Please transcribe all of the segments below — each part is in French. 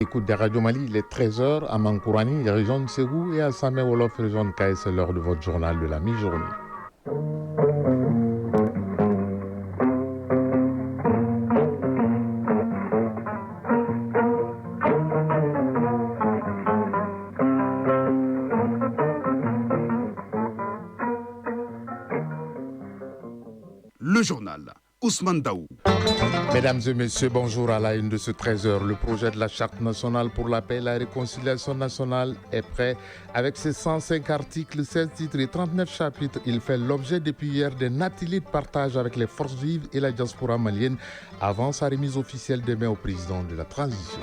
Écoute de Radio Mali, il est 13h à Mankourani, région de Ségou, et à Samé Wolof, région de Kaye, c'est l'heure de votre journal de la mi-journée. Le journal, Ousmane Daou. Mesdames et messieurs, bonjour à la une de ce 13h. Le projet de la Charte nationale pour la paix et la réconciliation nationale est prêt. Avec ses 105 articles, 16 titres et 39 chapitres, il fait l'objet depuis hier d'un atelier de partage avec les forces vives et la diaspora malienne avant sa remise officielle demain au président de la transition.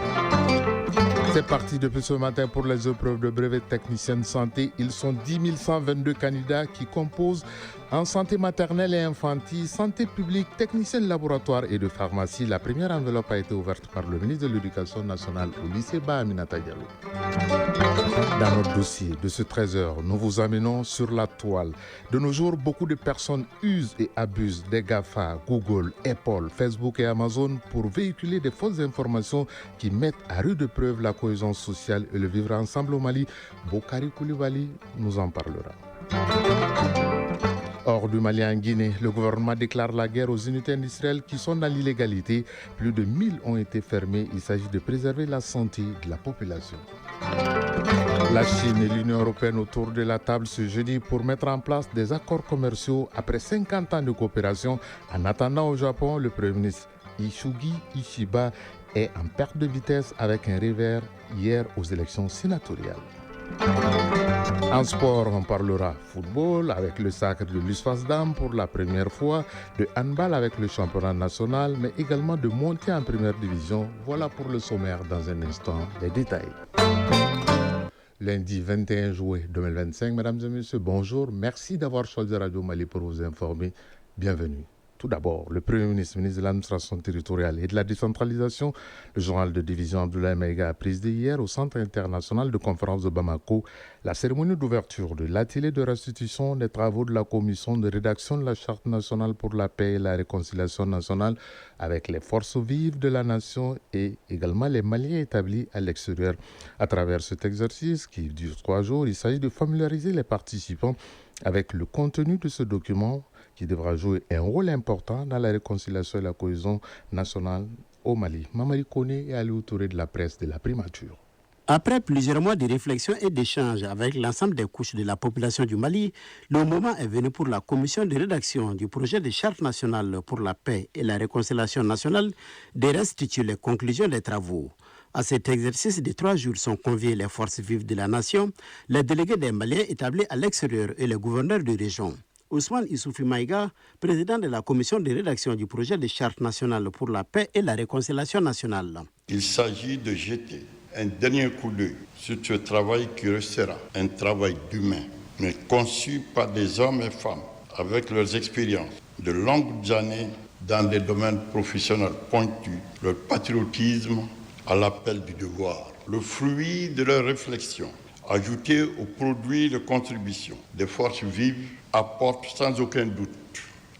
C'est parti depuis ce matin pour les épreuves de brevet technicien de santé. Ils sont 10 122 candidats qui composent en santé maternelle et infantile, santé publique, technicien de laboratoire et de pharmacie. La première enveloppe a été ouverte par le ministre de l'Éducation nationale au lycée Aminata Diallo. Dans notre dossier de ce 13h, nous vous amenons sur la toile. De nos jours, beaucoup de personnes usent et abusent des GAFA, Google, Apple, Facebook et Amazon pour véhiculer des fausses informations qui mettent à rude preuve la cohésion sociale et le vivre ensemble au Mali. Bokari Koulibaly nous en parlera. Hors du Mali en Guinée, le gouvernement déclare la guerre aux unités industrielles qui sont dans l'illégalité. Plus de 1000 ont été fermées. Il s'agit de préserver la santé de la population. La Chine et l'Union européenne autour de la table ce jeudi pour mettre en place des accords commerciaux après 50 ans de coopération. En attendant au Japon, le Premier ministre Ishugi Ishiba est en perte de vitesse avec un revers hier aux élections sénatoriales. En sport, on parlera football avec le sacre de l'USFASDAM pour la première fois, de handball avec le championnat national, mais également de monter en première division. Voilà pour le sommaire dans un instant, les détails. Lundi 21 juillet 2025, mesdames et messieurs, bonjour. Merci d'avoir choisi Radio Mali pour vous informer. Bienvenue. Tout d'abord, le Premier ministre, ministre de l'Administration territoriale et de la décentralisation, le journal de division Abdoulaye Maïga a présidé hier au Centre international de conférence de Bamako la cérémonie d'ouverture de l'atelier de restitution des travaux de la commission de rédaction de la Charte nationale pour la paix et la réconciliation nationale avec les forces vives de la nation et également les Maliens établis à l'extérieur. À travers cet exercice qui dure 3 jours, il s'agit de familiariser les participants avec le contenu de ce document qui devra jouer un rôle important dans la réconciliation et la cohésion nationale au Mali. Mamadi Koné et Aliou Touré de la presse de la primature. Après plusieurs mois de réflexion et d'échanges avec l'ensemble des couches de la population du Mali, le moment est venu pour la commission de rédaction du projet de charte nationale pour la paix et la réconciliation nationale de restituer les conclusions des travaux. À cet exercice de 3 jours sont conviés les forces vives de la nation, les délégués des Maliens établis à l'extérieur et les gouverneurs de région. Ousmane Issoufi Maïga, président de la commission de rédaction du projet de charte nationale pour la paix et la réconciliation nationale. Il s'agit de jeter un dernier coup d'œil sur ce travail qui restera un travail d'humain, mais conçu par des hommes et femmes avec leurs expériences de longues années dans des domaines professionnels pointus, leur patriotisme à l'appel du devoir, le fruit de leurs réflexions, ajouté au produit de contribution des forces vives, apporte sans aucun doute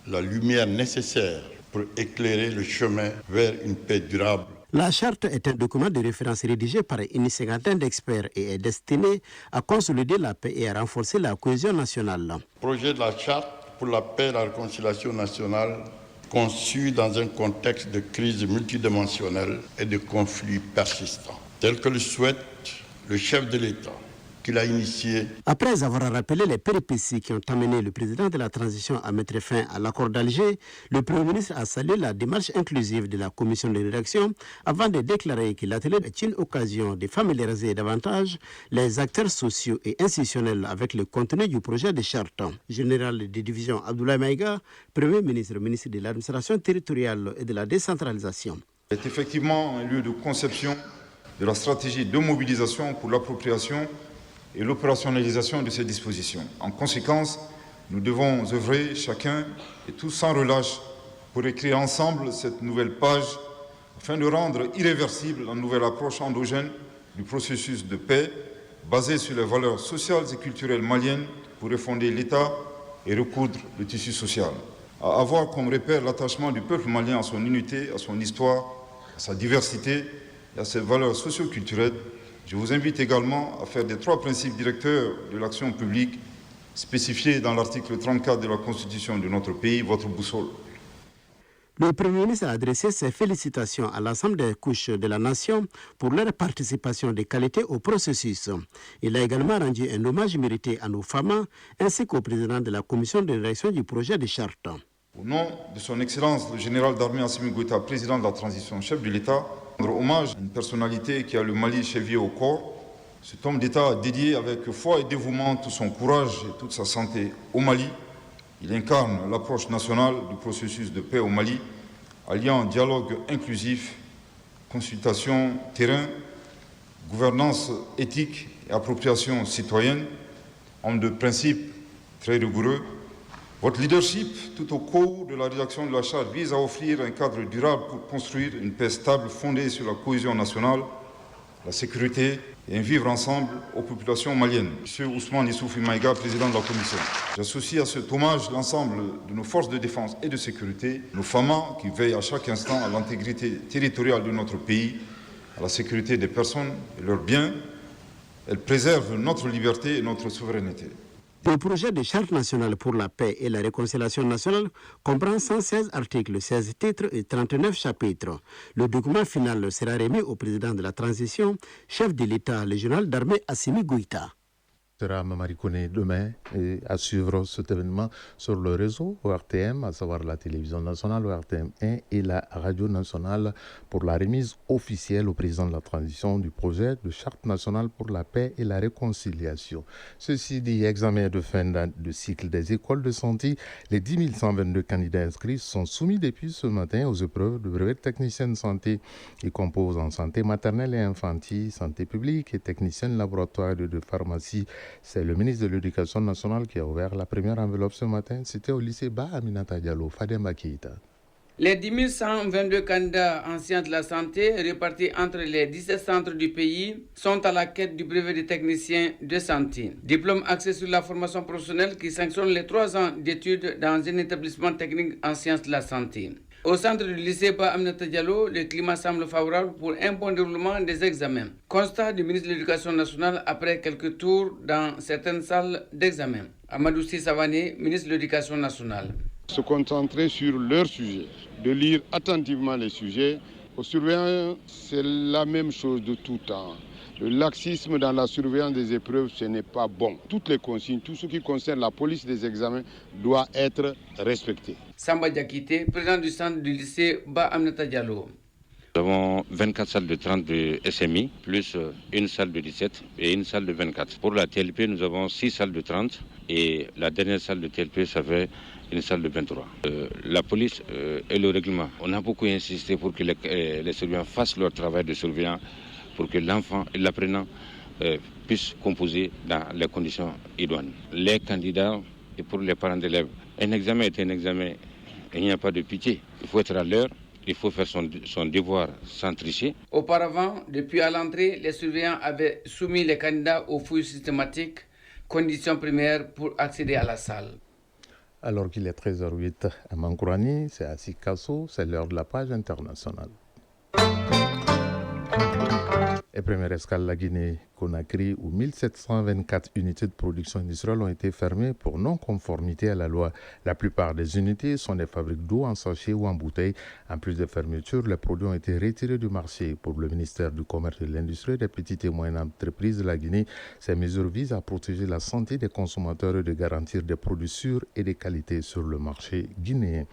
la lumière nécessaire pour éclairer le chemin vers une paix durable. La charte est un document de référence rédigé par une cinquantaine d'experts et est destiné à consolider la paix et à renforcer la cohésion nationale. Projet de la charte pour la paix et la réconciliation nationale conçu dans un contexte de crise multidimensionnelle et de conflits persistants, tel que le souhaite le chef de l'État, qu'il a initié. Après avoir rappelé les péripéties qui ont amené le président de la transition à mettre fin à l'accord d'Alger, le Premier ministre a salué la démarche inclusive de la commission de rédaction avant de déclarer que l'atelier est une occasion de familiariser davantage les acteurs sociaux et institutionnels avec le contenu du projet de charte. Général de division Abdoulaye Maïga, Premier ministre, ministre de l'administration territoriale et de la décentralisation. C'est effectivement un lieu de conception de la stratégie de mobilisation pour l'appropriation et l'opérationnalisation de ces dispositions. En conséquence, nous devons œuvrer chacun et tous sans relâche pour écrire ensemble cette nouvelle page afin de rendre irréversible la nouvelle approche endogène du processus de paix basée sur les valeurs sociales et culturelles maliennes pour refonder l'État et recoudre le tissu social. À avoir comme repère l'attachement du peuple malien à son unité, à son histoire, à sa diversité et à ses valeurs socio-culturelles, je vous invite également à faire des 3 principes directeurs de l'action publique spécifiés dans l'article 34 de la Constitution de notre pays, votre boussole. Le Premier ministre a adressé ses félicitations à l'ensemble des couches de la nation pour leur participation de qualité au processus. Il a également rendu un hommage mérité à nos femmes ainsi qu'au président de la commission de rédaction du projet de charte. Au nom de son Excellence le général d'armée Assimi Goïta, président de la transition, chef de l'État, rendre hommage à une personnalité qui a le Mali chevillé au corps. Cet homme d'État a dédié avec foi et dévouement tout son courage et toute sa santé au Mali. Il incarne l'approche nationale du processus de paix au Mali, alliant dialogue inclusif, consultation terrain, gouvernance éthique et appropriation citoyenne, homme de principe très rigoureux. Votre leadership, tout au cours de la rédaction de la charte, vise à offrir un cadre durable pour construire une paix stable fondée sur la cohésion nationale, la sécurité et un vivre ensemble aux populations maliennes. Monsieur Ousmane Issoufou Maïga, président de la Commission. J'associe à cet hommage l'ensemble de nos forces de défense et de sécurité, nos femmes qui veillent à chaque instant à l'intégrité territoriale de notre pays, à la sécurité des personnes et leurs biens. Elles préservent notre liberté et notre souveraineté. Le projet de charte nationale pour la paix et la réconciliation nationale comprend 116 articles, 16 titres et 39 chapitres. Le document final sera remis au président de la transition, chef de l'État, le général d'armée Assimi Goïta. Sera Mamadi Koné demain et à suivre cet événement sur le réseau ORTM, à savoir la télévision nationale ORTM1 et la radio nationale pour la remise officielle au président de la transition du projet de charte nationale pour la paix et la réconciliation. Ceci dit, examen de fin de cycle des écoles de santé, les 10 122 candidats inscrits sont soumis depuis ce matin aux épreuves de brevet de technicien de santé. Ils composent en santé maternelle et infantile, santé publique et technicien de laboratoire de pharmacie. C'est le ministre de l'Éducation nationale qui a ouvert la première enveloppe ce matin. C'était au lycée Ba Aminata Diallo, Fademba Keïta. Les 10 122 candidats en sciences de la santé répartis entre les 17 centres du pays sont à la quête du brevet de technicien de santé. Diplôme axé sur la formation professionnelle qui sanctionne les 3 ans d'études dans un établissement technique en sciences de la santé. Au centre du lycée Ba Aminata Diallo, le climat semble favorable pour un bon déroulement des examens. Constat du ministre de l'Éducation nationale après quelques tours dans certaines salles d'examen. Amadou Savané, ministre de l'Éducation nationale. Se concentrer sur leur sujet, de lire attentivement les sujets. Aux surveillants, c'est la même chose de tout temps. Le laxisme dans la surveillance des épreuves, ce n'est pas bon. Toutes les consignes, tout ce qui concerne la police des examens doit être respecté. Samba Diakité, président du centre du lycée Ba Aminata Diallo. Nous avons 24 salles de 30 de SMI, plus une salle de 17 et une salle de 24. Pour la TLP, nous avons 6 salles de 30 et la dernière salle de TLP, ça fait une salle de 23. La police et le règlement, on a beaucoup insisté pour que les surveillants fassent leur travail de surveillant pour que l'enfant et l'apprenant puissent composer dans les conditions idoines. Les candidats et pour les parents d'élèves, un examen est un examen, il n'y a pas de pitié. Il faut être à l'heure, il faut faire son devoir sans tricher. Auparavant, depuis à l'entrée, les surveillants avaient soumis les candidats aux fouilles systématiques, condition première pour accéder à la salle. Alors qu'il est 13h08 à Mankourani, c'est à Sikasso, c'est l'heure de la page internationale. Et première escale, la Guinée-Conakry, où 1724 unités de production industrielle ont été fermées pour non-conformité à la loi. La plupart des unités sont des fabriques d'eau en sachet ou en bouteille. En plus des fermetures, les produits ont été retirés du marché. Pour le ministère du Commerce et de l'Industrie des petites et moyennes entreprises de la Guinée, ces mesures visent à protéger la santé des consommateurs et de garantir des produits sûrs et de qualité sur le marché guinéen.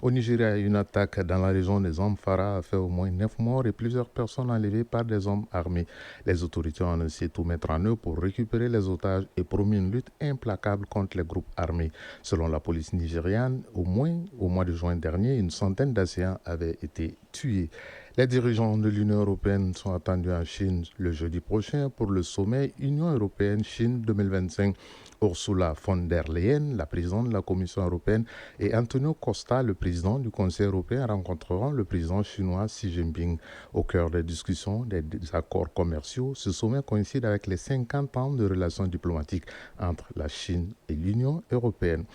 Au Nigeria, une attaque dans la région des Zamfara a fait au moins 9 morts et plusieurs personnes enlevées par des hommes armés. Les autorités ont annoncé tout mettre en œuvre pour récupérer les otages et promis une lutte implacable contre les groupes armés. Selon la police nigériane, au mois de juin dernier, une centaine d'Assyriens avaient été tués. Les dirigeants de l'Union européenne sont attendus en Chine le jeudi prochain pour le sommet Union européenne-Chine 2025. Ursula von der Leyen, la présidente de la Commission européenne, et Antonio Costa, le président du Conseil européen, rencontreront le président chinois Xi Jinping. Au cœur des discussions des accords commerciaux, ce sommet coïncide avec les 50 ans de relations diplomatiques entre la Chine et l'Union européenne.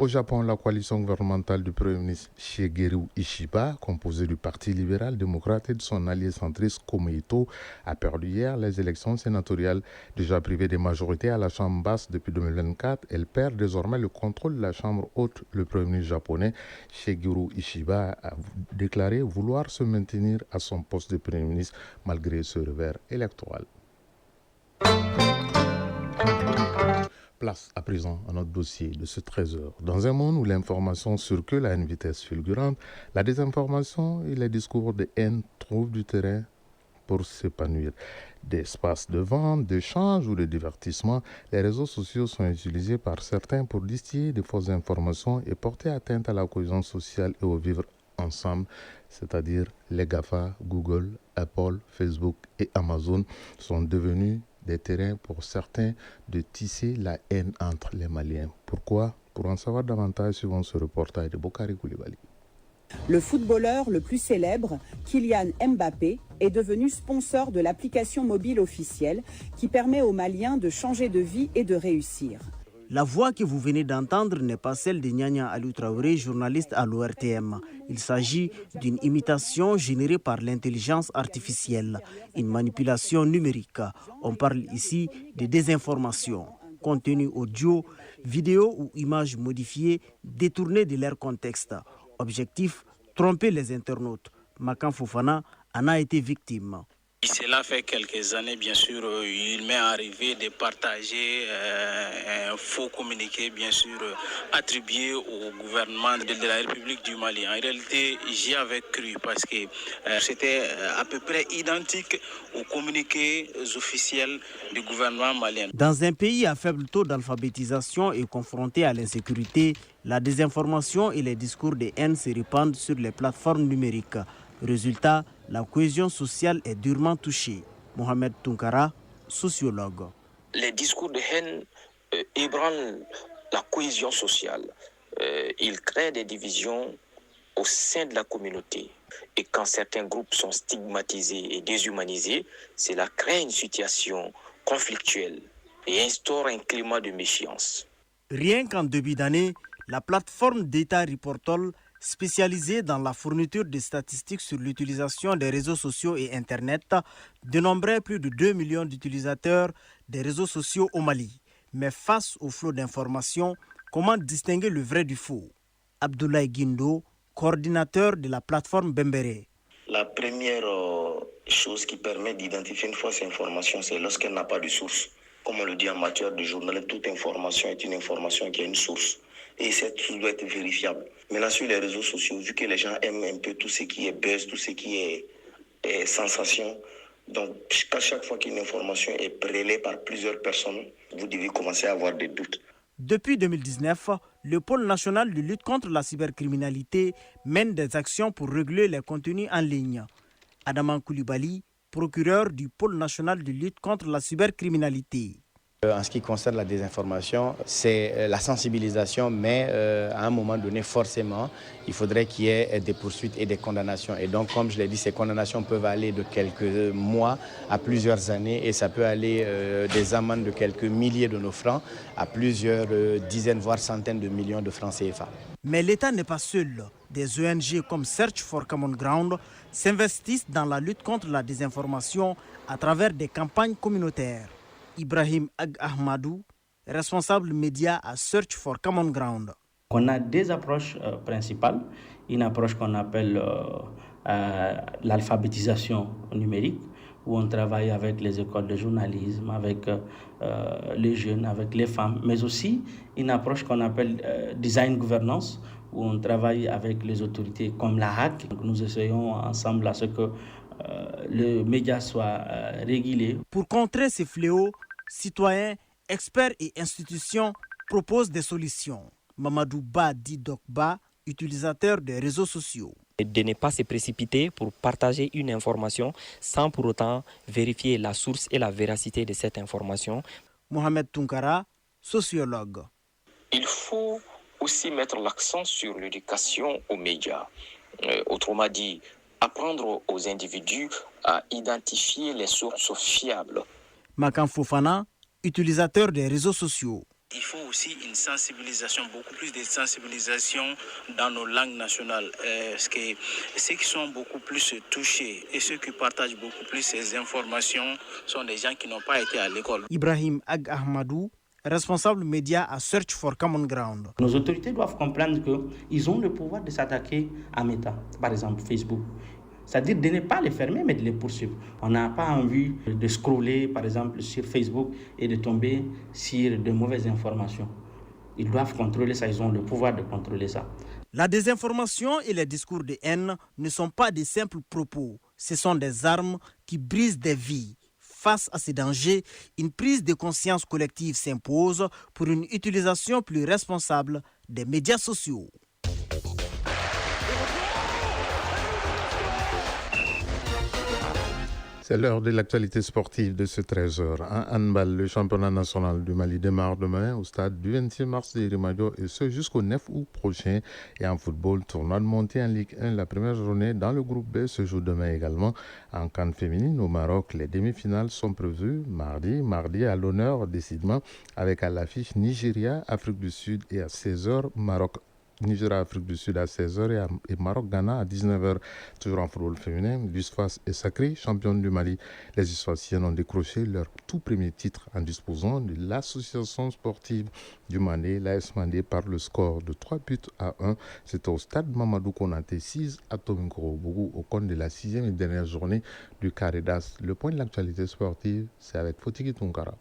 Au Japon, la coalition gouvernementale du Premier ministre Shigeru Ishiba, composée du Parti libéral-démocrate et de son allié centriste Komeito, a perdu hier les élections sénatoriales. Déjà privée des majorités à la Chambre basse depuis 2024, elle perd désormais le contrôle de la Chambre haute. Le Premier ministre japonais Shigeru Ishiba a déclaré vouloir se maintenir à son poste de Premier ministre malgré ce revers électoral. Place à présent à notre dossier de ce 13h. Dans un monde où l'information circule à une vitesse fulgurante, la désinformation et les discours de haine trouvent du terrain pour s'épanouir. D'espaces de vente, d'échange ou de divertissement, les réseaux sociaux sont utilisés par certains pour distiller de fausses informations et porter atteinte à la cohésion sociale et au vivre ensemble, c'est-à-dire les GAFA, Google, Apple, Facebook et Amazon sont devenus des terrains pour certains de tisser la haine entre les Maliens. Pourquoi? Pour en savoir davantage, suivant ce reportage de Bokari Koulibaly. Le footballeur le plus célèbre, Kylian Mbappé, est devenu sponsor de l'application mobile officielle qui permet aux Maliens de changer de vie et de réussir. La voix que vous venez d'entendre n'est pas celle de Nyanya Alou Traoré, journaliste à l'ORTM. Il s'agit d'une imitation générée par l'intelligence artificielle, une manipulation numérique. On parle ici de désinformation, contenu audio, vidéo ou images modifiées, détournées de leur contexte. Objectif, tromper les internautes. Makan Fofana en a été victime. Cela fait quelques années, bien sûr, il m'est arrivé de partager un faux communiqué, bien sûr, attribué au gouvernement de la République du Mali. En réalité, j'y avais cru parce que c'était à peu près identique aux communiqués officiels du gouvernement malien. Dans un pays à faible taux d'alphabétisation et confronté à l'insécurité, la désinformation et les discours de haine se répandent sur les plateformes numériques. Résultat, la cohésion sociale est durement touchée. Mohamed Tunkara, sociologue. Les discours de haine ébranlent la cohésion sociale. Ils créent des divisions au sein de la communauté. Et quand certains groupes sont stigmatisés et déshumanisés, cela crée une situation conflictuelle et instaure un climat de méfiance. Rien qu'en début d'année, la plateforme d'État Reportol, spécialisée dans la fourniture de statistiques sur l'utilisation des réseaux sociaux et Internet, dénombrait plus de 2 millions d'utilisateurs des réseaux sociaux au Mali. Mais face au flot d'informations, comment distinguer le vrai du faux? Abdoulaye Guindo, coordinateur de la plateforme Bembere. La première chose qui permet d'identifier une fausse information, c'est lorsqu'elle n'a pas de source. Comme on le dit en matière de journalisme, toute information est une information qui a une source. Et cette source doit être vérifiable. Maintenant, sur les réseaux sociaux, vu que les gens aiment un peu tout ce qui est buzz, tout ce qui est sensation, donc à chaque fois qu'une information est relayée par plusieurs personnes, vous devez commencer à avoir des doutes. Depuis 2019, le pôle national de lutte contre la cybercriminalité mène des actions pour réguler les contenus en ligne. Adaman Koulibaly, procureur du pôle national de lutte contre la cybercriminalité. En ce qui concerne la désinformation, c'est la sensibilisation, mais à un moment donné, forcément, il faudrait qu'il y ait des poursuites et des condamnations. Et donc, comme je l'ai dit, ces condamnations peuvent aller de quelques mois à plusieurs années et ça peut aller des amendes de quelques milliers de nos francs à plusieurs dizaines, voire centaines de millions de francs CFA. Mais l'État n'est pas seul. Des ONG comme Search for Common Ground s'investissent dans la lutte contre la désinformation à travers des campagnes communautaires. Ibrahim Ag Ahmadou, responsable média à Search for Common Ground. On a deux approches principales. Une approche qu'on appelle l'alphabétisation numérique, où on travaille avec les écoles de journalisme, avec les jeunes, avec les femmes, mais aussi une approche qu'on appelle design governance, où on travaille avec les autorités comme la HAC. Donc nous essayons ensemble à ce que le média soit régulé. Pour contrer ces fléaux, citoyens, experts et institutions proposent des solutions. Mamadou Ba Didokba, utilisateur des réseaux sociaux. De ne pas se précipiter pour partager une information sans pour autant vérifier la source et la véracité de cette information. Mohamed Tunkara, sociologue. Il faut aussi mettre l'accent sur l'éducation aux médias. Autrement dit, apprendre aux individus à identifier les sources fiables. Makan Fofana, utilisateur des réseaux sociaux. Il faut aussi une sensibilisation, beaucoup plus de sensibilisation dans nos langues nationales. Parce que ceux qui sont beaucoup plus touchés et ceux qui partagent beaucoup plus ces informations sont des gens qui n'ont pas été à l'école. Ibrahim Ag Ahmadou, responsable média à Search for Common Ground. Nos autorités doivent comprendre qu'ils ont le pouvoir de s'attaquer à Meta, par exemple Facebook. C'est-à-dire de ne pas les fermer, mais de les poursuivre. On n'a pas envie de scroller, par exemple, sur Facebook et de tomber sur de mauvaises informations. Ils doivent contrôler ça, ils ont le pouvoir de contrôler ça. La désinformation et les discours de haine ne sont pas des simples propos. Ce sont des armes qui brisent des vies. Face à ces dangers, une prise de conscience collective s'impose pour une utilisation plus responsable des médias sociaux. C'est l'heure de l'actualité sportive de ce 13h. En handball, le championnat national du Mali démarre demain au stade du 26 mars de Rimadio et ce jusqu'au 9 août prochain. Et en football, tournoi de montée en Ligue 1, la première journée dans le groupe B se joue demain également. En CAN féminine au Maroc, les demi-finales sont prévues mardi à l'honneur décidément avec à l'affiche Nigeria, Afrique du Sud et à 16h Maroc. Nigeria, Afrique du Sud à 16h et Maroc-Ghana à 19h. Toujours en football féminin, l'USFAS est sacrée championne du Mali. Les USFASiennes ont décroché leur tout premier titre en disposant de l'association sportive du Mali, l'AS Mandé, par le score de 3-1. C'était au stade Mamadou Konaté 6 à Tomingoro-Bougou au compte de la 6e et dernière journée du Carré d'As. Le point de l'actualité sportive, c'est avec Fotiki Tunkara.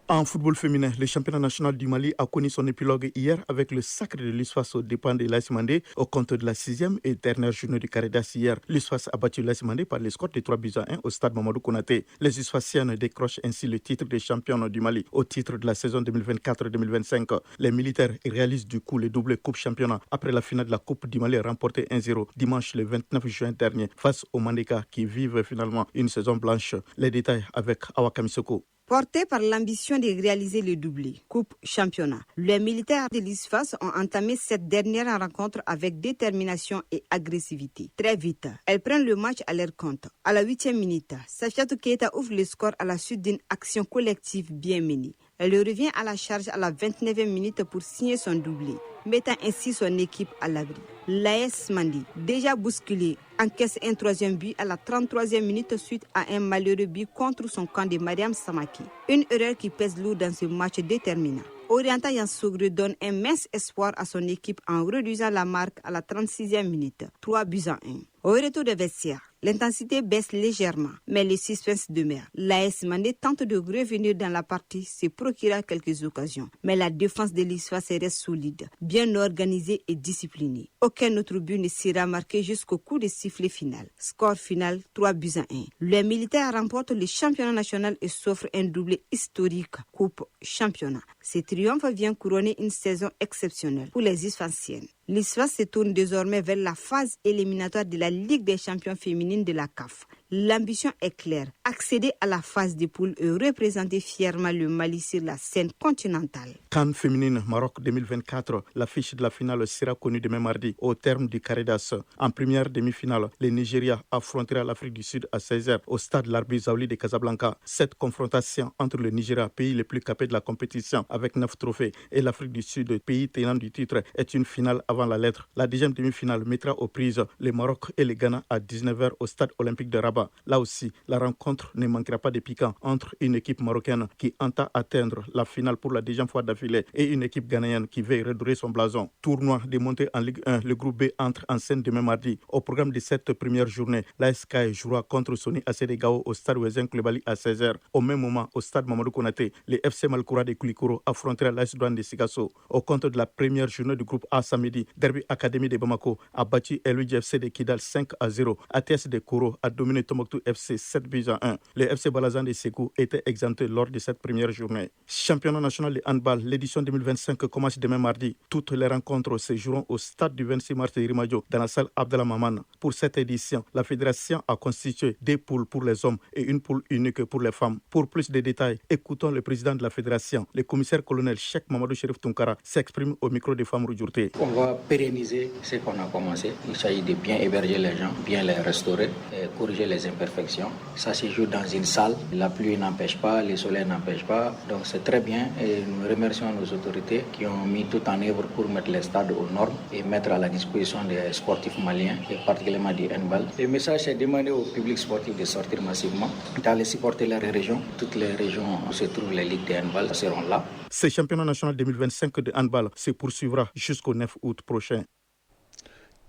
En football féminin, le championnat national du Mali a connu son épilogue hier avec le sacre de l'USFAS aux dépens de l'AS Mandé au compte de la 6e et dernière journée du Carré d'As hier. L'USFAS a battu l'AS Mandé par le score de 3-1 au stade Mamadou Konaté. Les USFASiennes décrochent ainsi le titre de championne du Mali au titre de la saison 2024-2025. Les militaires réalisent du coup le double coupe championnat après la finale de la Coupe du Mali remportée 1-0 dimanche le 29 juin dernier face aux Mandéka qui vivent finalement une saison blanche. Les détails avec Awa Kamisoko. Portés par l'ambition de réaliser le doublé, Coupe Championnat, les militaires de l'USFAS ont entamé cette dernière rencontre avec détermination et agressivité. Très vite, elles prennent le match à leur compte. À la 8e minute, Safiatou Keita ouvre le score à la suite d'une action collective bien menée. Elle revient à la charge à la 29e minute pour signer son doublé, mettant ainsi son équipe à l'abri. L'AS Mandi, déjà bousculé, encaisse un 3e but à la 33e minute suite à un malheureux but contre son camp de Mariam Samaki. Une erreur qui pèse lourd dans ce match déterminant. Orienta Yansogre donne un mince espoir à son équipe en réduisant la marque à la 36e minute, 3-1. Au retour de vestiaire, l'intensité baisse légèrement, mais le suspense demeure. L'AS Mandé tente de revenir dans la partie, se procura quelques occasions. Mais la défense de l'USFAS reste solide, bien organisée et disciplinée. Aucun autre but ne sera marqué jusqu'au coup de sifflet final. Score final 3-1. Les militaires remportent le championnat national et s'offrent un doublé historique, Coupe Championnat. Ce triomphe vient couronner une saison exceptionnelle pour les USFASiennes. L'USFAS se tourne désormais vers la phase éliminatoire de la Ligue des champions féminines de la CAF. L'ambition est claire, accéder à la phase de poule et représenter fièrement le Mali sur la scène continentale. CAN féminine Maroc 2024, l'affiche de la finale sera connue demain mardi au terme du Carré d'As. En première demi-finale, le Nigeria affrontera l'Afrique du Sud à 16h au stade Larbi Zaouli de Casablanca. Cette confrontation entre le Nigeria, pays le plus capé de la compétition avec 9 trophées, et l'Afrique du Sud, pays tenant du titre, est une finale avant la lettre. La deuxième demi-finale mettra aux prises le Maroc et le Ghana à 19h au stade olympique de Rabat. Là aussi, la rencontre ne manquera pas de piquant entre une équipe marocaine qui entend atteindre la finale pour la deuxième fois d'affilée et une équipe ghanéenne qui veut redorer son blason. Tournoi de montée en Ligue 1, le groupe B entre en scène demain mardi. Au programme de cette première journée, l'AS Kaye jouera contre Sony AC de Gao au stade Ouezin Koulibaly à 16h. Au même moment, au stade Mamadou Konaté, le FC Malkoura de Koulikoro affrontera l'AS Douane de Sigasso. Au compte de la première journée du groupe A samedi, Derby Academy de Bamako a battu LUGFC de Kidal 5-0. ATS de Koro a dominé Tombouctou FC 7-1. Le FC Balazan de Ségou était exempté lors de cette première journée. Championnat national de handball, l'édition 2025 commence demain mardi. Toutes les rencontres se joueront au stade du 26 mars de Rimadio, dans la salle Abdallah Maman. Pour cette édition, la fédération a constitué 2 poules pour les hommes et une poule unique pour les femmes. Pour plus de détails, écoutons le président de la fédération, le commissaire-colonel Cheikh Mamadou Chérif Tunkara, s'exprime au micro des femmes Roujourté. On va pérenniser ce qu'on a commencé. Il s'agit de bien héberger les gens, bien les restaurer, corriger les les imperfections. Ça se joue dans une salle. La pluie n'empêche pas, le soleil n'empêche pas. Donc c'est très bien et nous remercions nos autorités qui ont mis tout en œuvre pour mettre les stades aux normes et mettre à la disposition des sportifs maliens et particulièrement du handball. Le message est demandé au public sportif de sortir massivement, d'aller supporter les régions. Toutes les régions où se trouvent les ligues de handball seront là. Ce championnat national 2025 de handball se poursuivra jusqu'au 9 août prochain.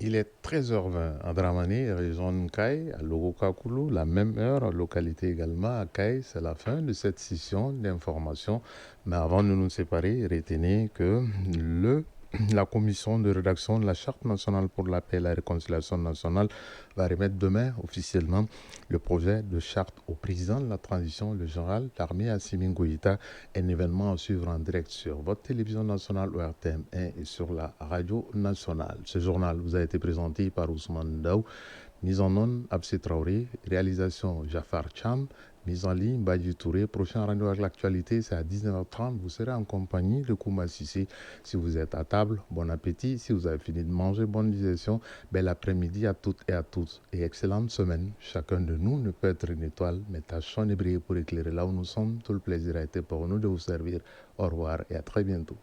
Il est 13h20 à Dramani, région Nkaï, à Logo-Kakulu, la même heure, localité également à Kaï. C'est la fin de cette session d'information. Mais avant de nous séparer, retenez que la commission de rédaction de la Charte nationale pour la paix et la réconciliation nationale va remettre demain officiellement le projet de charte au président de la transition, le général d'armée Assimi Goïta. Un événement à suivre en direct sur votre télévision nationale ORTM1 et sur la radio nationale. Ce journal vous a été présenté par Ousmane Daou, mise en onde Absi Traoré, réalisation Jafar Cham, mise en ligne Badji Touré. Prochain rendez-vous avec l'actualité, c'est à 19h30. Vous serez en compagnie de Kouma Sissé. Si vous êtes à table, bon appétit. Si vous avez fini de manger, bonne digestion. Bel après-midi à toutes et à tous. Et excellente semaine. Chacun de nous ne peut être une étoile, mais tâchons de briller pour éclairer là où nous sommes. Tout le plaisir a été pour nous de vous servir. Au revoir et à très bientôt.